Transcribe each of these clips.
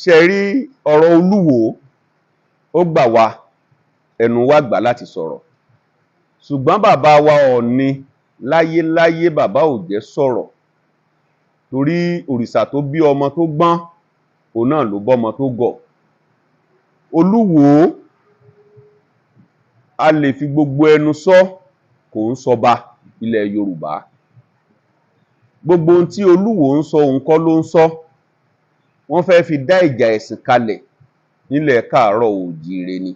ṣe rí ọ̀rọ̀ Olúwo ó gbà wá ẹnu wa gbà láti sọ̀rọ̀, ṣùgbọ́n bàbá wa Ọọ̀ni láyéláyé bàbá ò jẹ́ sọ̀rọ̀, torí òrìṣà tó bí ọmọ tó gbọ́n òun náà ló bọ́mọ tó gọ̀. Olúwo a lè fi gbogbo ẹnu sọ, kò ń sọba ilẹ̀ Yorùbá. Gbogbo ohun tí Olúwo ń sọ òun kọ́ ló ń sọ. Wọ́n fẹ́ fi dá ìjà ẹ̀sìn kalẹ̀ nílẹ̀ káàárọ̀ oòjíire ni.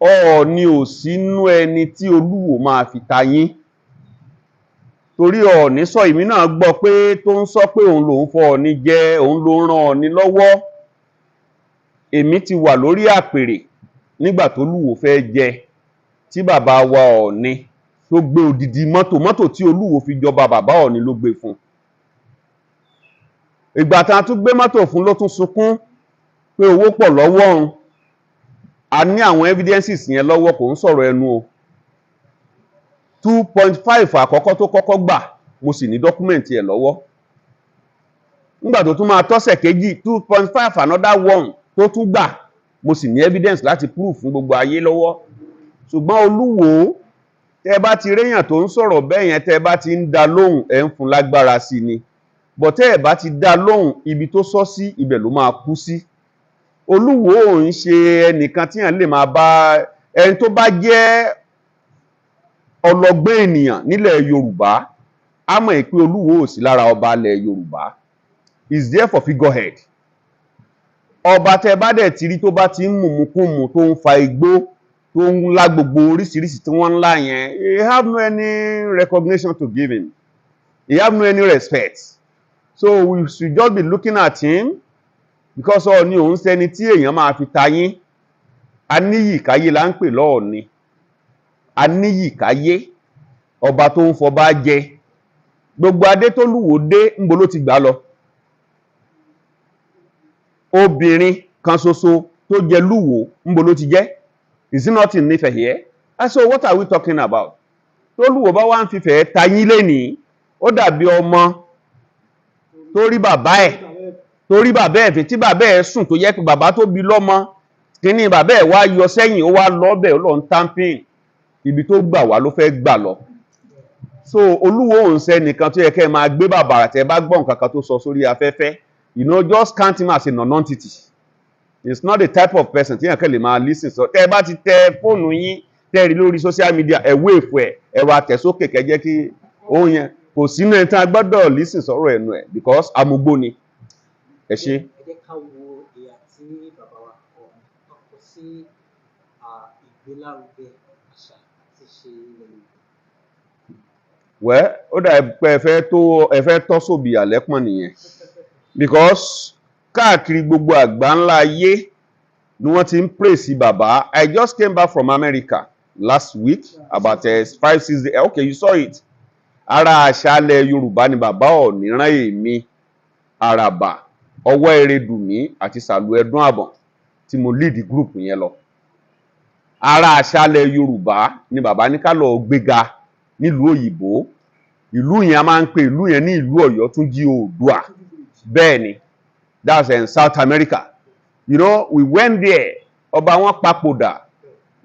Ọọ̀ni ò sínú ẹni tí Olúwo máa fi ta yín, torí Ọọ̀ni sọ, èmi náà gbọ́ pé tó ń sọ pé òun lòun fọ Ọọ̀ni jẹ, òun ló ràn Ọọ̀ni lọ́wọ́. Èmi ti wà lórí àpèrè nígbà tó Olúwo fẹ́ jẹ, tí bàbá wa Ọọ̀ni tó gbé odidi mọ́tò tí Olúwo fi jọba bàbá Ọọ̀ni ló gbé fún. Ìgbà tá a tún gbé mọ́tò fún ló tún sunkún pé owó pọ̀ lọ́wọ́ òun. A ní àwọn evidences yẹn lọ́wọ́, kò ń sọ̀rọ̀ ẹnu o. 2.5 àkọ́kọ́ tó kọ́kọ́ gbà, mo sì ní dọ́kúmẹ̀ntì ẹ̀ lọ́wọ́. Nígbà tó tún máa tọ́sẹ̀ kejì, 2.5 another one tó tún gbà, mo sì ní evidence láti prove fún gbogbo ayé lọ́wọ́. Ṣùgbọ́n Olúwo, tẹ́ bá ti réyàn tó ń sọ̀rọ̀ bẹ́ẹ̀ yẹn, tẹ́ bá ti ń dá lóhùn, ẹ̀ ń fún lágbára sí ni. But tẹ́ ẹ̀ bá ti dá lóhùn, ibi tó sọ sí ibẹ̀ ló máa kú sí. Olúwo ò ń ṣe ẹnìkan tí yàn lè máa bá, ẹni tó bá jẹ́ ọlọ́gbọ́n ènìyàn nílẹ̀ Yorùbá á mọ̀ pé Olúwo ò sí lára ọba ilẹ̀ Yorùbá. Is there for figurehead. Ọba tẹ́ bá dẹ̀ ti rí tó bá ti ń mùmùkúmù, tó ń fa igbó, tó ń lá gbogbo oríṣiríṣi tí wọ́n ń lá yẹn, he have no any recognition to give him. He have no any respect. So we should just be looking at him, because Ọọ̀ni òun sẹ́ni tí èèyàn máa fi ta yín. Aníyìkáyé là ń pè lọ́ọ̀ni. Aníyìkáyé, ọba tó ń fọba jẹ. Gbogbo adé tó Olúwo dé, ńbo ló ti gbà lọ? Obìnrin kan ṣoṣo tó jẹ Lúwo, ńbo ló ti jẹ́? Is it not in Ifẹ̀ here? So what are we talking about? Tó Olúwo bá wá ń fìfẹ́ ta yín lénìí, ó dàbí ọmọ tó rí bàbá ẹ̀ fi tí bàbá ẹ̀ sùn, tó yẹ pé bàbá tó bí lọ́mọ, kíní bàbá ẹ̀ wá yọ sẹ́yìn, ó wá lọ́bẹ̀, ó lọ ń tampin, ibi tó gbà wá ló fẹ́ gbà lọ. So Olúwo òun ṣe nìkan tó yẹ kẹ́ máa gbé bàbàrà tẹ́ bá gbọ́ nǹkan kan tó sọ sórí afẹ́fẹ́. You know, just count him as a non-entity. It's not the type of person tí yàn kẹ́ lè máa listen. So tẹ́ bá ti tẹ fóònù yín, tẹ́ rí lórí social media, ẹ wéèfù ẹ̀, ẹ wá tẹ̀ sókè kẹ́ jẹ́ kí òun yẹn kò sínú ẹ̀ tí a gbọ́dọ̀ listen sọ̀rọ̀ ẹnu ẹ̀, because amugbó ni. Ẹ ṣé. Ẹ jẹ́ ká wo ìyà tí bàbá wa kọ sí ìgbélárugẹ àṣà àti ṣe ilẹ̀ Yorùbá. Ó dà pé ẹ fẹ́ tọ́ sóbì àlẹ́pọ̀n nìyẹn, because káàkiri gbogbo àgbáńlá ayé ni wọ́n ti ń praise bàbá. I just came back from America last week, about 5-6 days. Okay, you saw it. Ara àṣàlẹ̀ Yorùbá ni bàbá Ọọ̀ni rán èmi, Àràbà, Ọwọ́ Erédùmí àti Sàlù Ẹdún Àbọ̀n tí mo lead group yẹn lọ. Ara àṣàlẹ̀ Yorùbá ni bàbá ní ká lọ gbéga nílùú òyìnbó. Ìlú yẹn a máa ń pè ìlú yẹn ní ìlú Ọ̀yọ́túnjí Oòduà. Bẹ́ẹ̀ ni, that's in South America. You know, we went there. Ọba wọn papòdà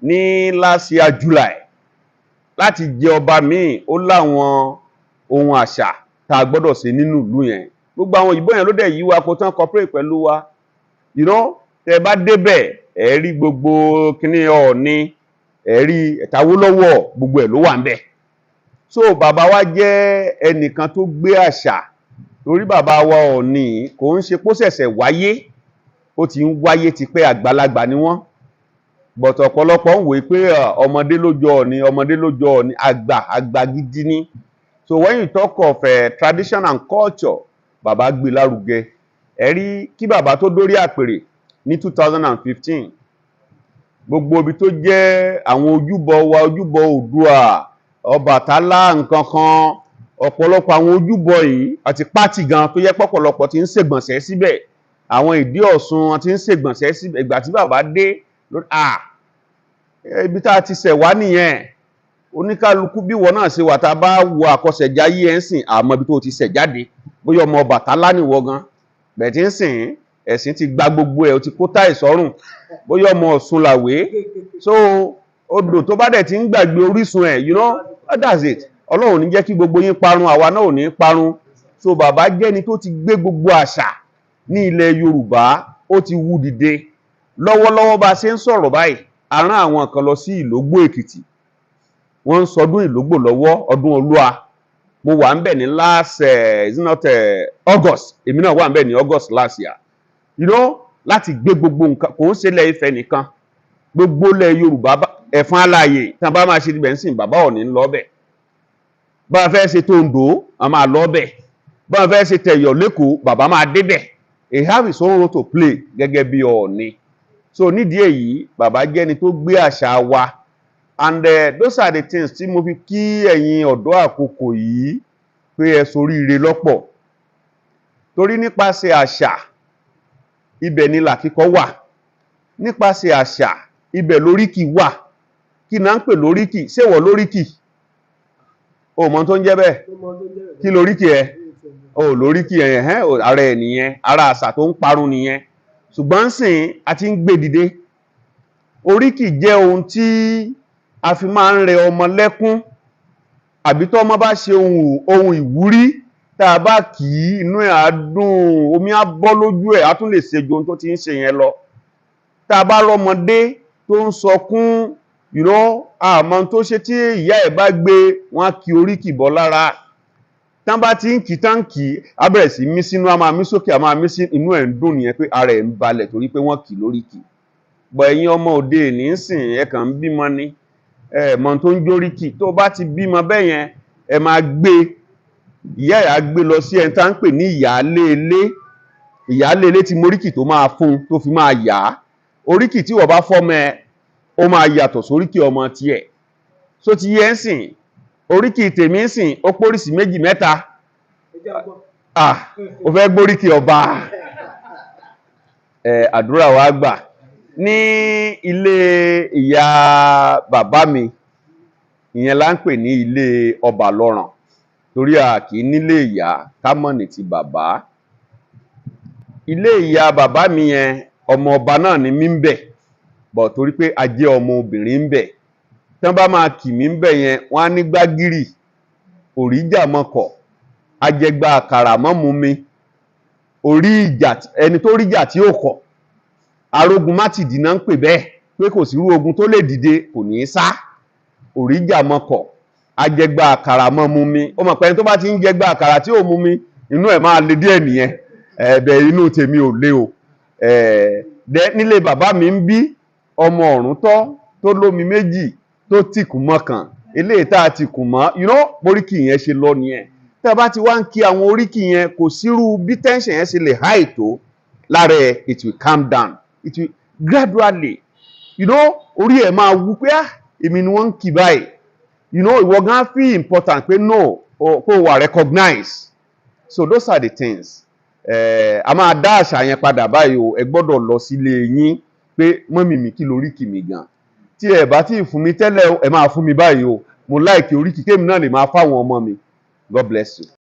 ní last year July. Láti jẹ ọba míì, ó láwọn ohun àṣà tá a gbọ́dọ̀ ṣe nínú ìlú yẹn. Gbogbo àwọn òyìnbó yẹn ló dẹ̀ yí wa kó tán cooperate pẹ̀lú wa. You know, tẹ́ bá débẹ̀, ẹ rí gbogbo kíní Ọọ̀ni, ẹ rí Awólọ́wọ̀, gbogbo ẹ̀ ló wà ńbẹ̀. So bàbá wa jẹ́ ẹnìkan tó gbé àṣà, torí bàbá wa Ọọ̀ni kò ń ṣe kó ṣẹ̀ṣẹ̀ wáyé, ó ti ń wáyé tipẹ́, àgbàlagbà ni wọ́n. But ọ̀pọ̀lọpọ̀ ń wòye pé ọmọdé ló jọ Ọọ̀ni, ọmọdé ló jọ Ọọ̀ni, àgbà gidi ni. So when you talk of tradition and culture, bàbá gbé lárugẹ. Ẹ rí kí bàbá tó dórí àpèrè ní 2015, gbogbo ibi tó jẹ́ àwọn ojúbọ wa, ojúbọ Oòduà, Ọbàtálá, nǹkan kan, ọ̀pọ̀lọpọ̀ àwọn ojúbọ yìí àti pátì gan tó yẹ pọ̀pọ̀lọpọ̀ ti ń ṣègbọ̀nsẹ̀ síbẹ̀. Àwọn ìdí Ọ̀ṣun ti ń ṣègbọ̀nsẹ̀ síbẹ̀. Ìgbà tí bàbá dé, ibi tá a ti ṣẹ̀ wá nìyẹn. Oníkálukú bí wọn náà ṣe wà, tá a bá wo àkọsẹ̀jáyé ẹ̀ ń sìn, àmọ́ ibi tó ti ṣẹ̀ jáde, bóyá ọmọ Ọbàtálá nìwọ gan, bẹ̀tí ń sìn ẹ̀sìn ti gba gbogbo ẹ̀ ó ti kó táì sọ́rùn bóyá ọmọ Ọ̀ṣun làwé so odò tó bá dẹ̀ ti ń gbàgbé orísun ẹ̀ you know that's it Ọlọ́run ní jẹ́ kí gbogbo yín parun àwa náà ò ní parun so bàbá jẹ́ni tó ti gbé gbogbo àṣà ní ilẹ̀ Yorùbá ó ti wú dìde lọ́wọ́lọ́wọ́ bá ṣe ń sọ̀rọ̀ báyìí a rán àwọn kan lọ sí Ìlógbò Èkìtì wọ́n ń sọdún Ìlógbò lọ́wọ́ ọdún Olúwa mo wà ń bẹ̀ ní last is not August èmi náà wà ń bẹ̀ ní August last year you know láti gbé gbogbo nǹkan kò ń ṣe ilẹ̀ Ifẹ̀ nìkan gbogbo ilẹ̀ Yorùbá Ẹ̀fọ̀n Alààyè tí wọ́n bá máa ṣe ibẹ̀ ń sìn bàbá ò ní lọ bẹ̀ bá a fẹ́ ṣe Tòǹdó a máa lọ bẹ̀ bá a fẹ́ ṣe tẹ̀yọ̀ lẹ́kọ̀ọ́ bàbá máa débẹ̀ he have his own role to play gẹ́gẹ́ bí Ọọ̀ni so nídìí èyí bàbá jẹ́ni tó gbé àṣà wa and those are the things tí mo fi kí ẹ̀yin ọ̀dọ́ àkókò yìí pé ẹ ṣoríire lọ́pọ̀ torí nípasẹ̀ àṣà ibẹ̀ ni làkíkọ́ wà nípasẹ̀ àṣà ibẹ̀ lóríkì wà kí náà ń pè lóríkì ṣèwọ̀ lóríkì o mọ̀ tó ń jẹ́ bẹ́ẹ̀ kí lóríkì ẹ o lóríkì ẹ ara ẹ nìyẹn ara àṣà tó ń parun nìyẹn ṣùgbọ́n sìn a ti ń gbé dìde oríkì jẹ́ ohun tí a fi máa ń rẹ ọmọ lẹ́kún àbí tó ọmọ bá ṣe ohun ìwúrí tá a bá kì í inú ẹ̀ á dùn omi á bọ́ lójú ẹ̀ á tún lè ṣe ju ohun tó ti ń ṣe yẹn lọ tá a bá rọmọdé tó ń sọkún you know àmọ́ tó ṣe tí ìyá ẹ̀ bá gbé wọn á kí oríkì bọ́ lára tán bá ti ń kì tán kì í á bẹ̀rẹ̀ sí mí sínú á máa mí sókè á máa mí sí inú ẹ̀ ń dùn nìyẹn pé ara ẹ̀ ń balẹ̀ torí pé wọ́n kì lóríkì bọ̀ ẹ̀yin ọmọ òde ní ń sìn ẹ kàn ń bímọ ni mọ̀ tó ń jóríkì tó bá ti bímọ bẹ́ẹ̀ yẹn ẹ máa gbé ìyá ẹ̀ á gbé lọ sí ẹni tá ń pè ní ìyáálé ilé tí moríkì tó máa fún tó fi máa yá oríkì tí wọ́n bá fọ́mọ ẹ ó máa yàtọ̀ sóríkì ọmọ tiẹ̀ so ti yẹ ń sìn oríkì tèmi ń sìn ó póríṣi méjì mẹ́ta ó fẹ́ gbóríkì ọba àdúrà wa gbà ní ilé ìyá bàbá mi ìyẹn là ń pè ní ilé ọba lọ́ràn torí a kì í nílé ìyá kámọ́nì ti bàbá ilé ìyá bàbá mi yẹn ọmọ ọba náà ni mí ń bẹ̀ bọ̀ torí pé a jẹ́ ọmọ obìnrin ń bẹ̀ tí wọ́n bá máa kì mí ń bẹ̀ yẹn wọ́n á ní gbágìrì òríjà mọ́kọ̀ ajẹgba àkàrà mọ́ mu mi orí ìjà ẹni tó ríjà tí ó kọ̀ arógun mátìdí náà ń pè bẹ́ẹ̀ pé kò sí irú ogun tó lè dìde kò ní í sá òríjà mọ́kọ̀ ajẹgba àkàrà mọ́ mu mi ó mọ̀ pé ẹni tó bá ti ń jẹgba àkàrà tí ò mu mi inú ẹ̀ máa le díẹ̀ nìyẹn ẹ̀bẹ̀ inú tèmi ò le o nílé bàbá mi ń bí ọmọ ọ̀rún tó lómi méjì tó tìkù mọ́kàn eléyìí tá a tìkù mọ́ oríkì yẹn ṣe lọ nìyẹn tá a bá ti wá ń kí àwọn oríkì yẹn kò sírú bí tension yẹn ṣe lè high tó lára ẹ̀ it will calm down it will gradually orí ẹ̀ máa wú pé èmi ni wọ́n ń kì báyìí ìwọ gan feel important pé no kó wà recognize so those are the things a máa dá àṣà yẹn padà báyìí o ẹ gbọ́dọ̀ lọ sílé yín pé mọ́mì mi kí lóríkì mi gan tí ẹ bá tí ì fún mi tẹ́lẹ̀ ẹ máa fún mi báyìí o mo láìkì oríkì kémi náà lè máa fáwọn ọmọ mi God bless you.